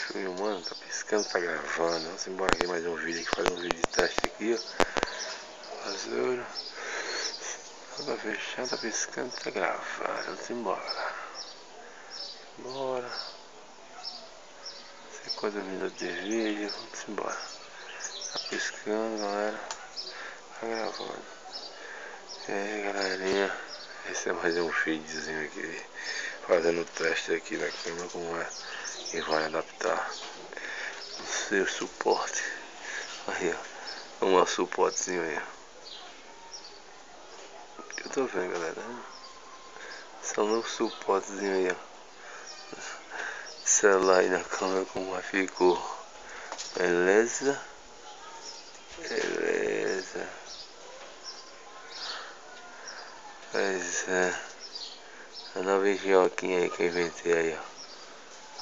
filmando, tá piscando, tá gravando. Vamos embora aqui mais um vídeo aqui, fazer um vídeo de teste aqui, ó. Azul. Tá fechando, tá piscando, tá gravando. Vamos embora. Bora. 50 minutos de vídeo, vamos embora. Tá piscando, galera. Tá gravando. E aí, galerinha. Esse é mais um videozinho aqui. Fazendo teste aqui na câmera, como é que vai adaptar o seu suporte. Aí, ó. Um suportezinho aí, ó. Eu tô vendo, galera. Só um suportezinho aí, ó. Celular aí na câmera, como ficou. Beleza? Beleza. Pois é. A nova engenhoquinha aí que eu inventei aí, ó.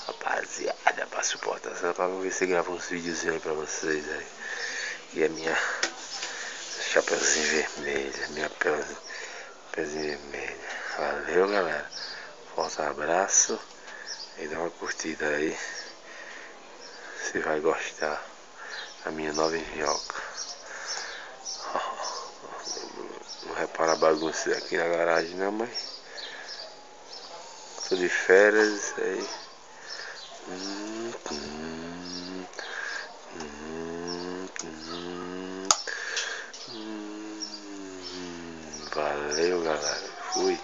Rapaziada, pra suportar. Só pra ver se grava uns videozinhos aí pra vocês aí. E a minha chapeuzinho vermelho, minha pezinho vermelho. Valeu, galera. Forte abraço. E dá uma curtida aí. Se vai gostar da minha nova engenhoca. Não repara a bagunça aqui na garagem não, mas tô de férias aí. Valeu, galera. Fui.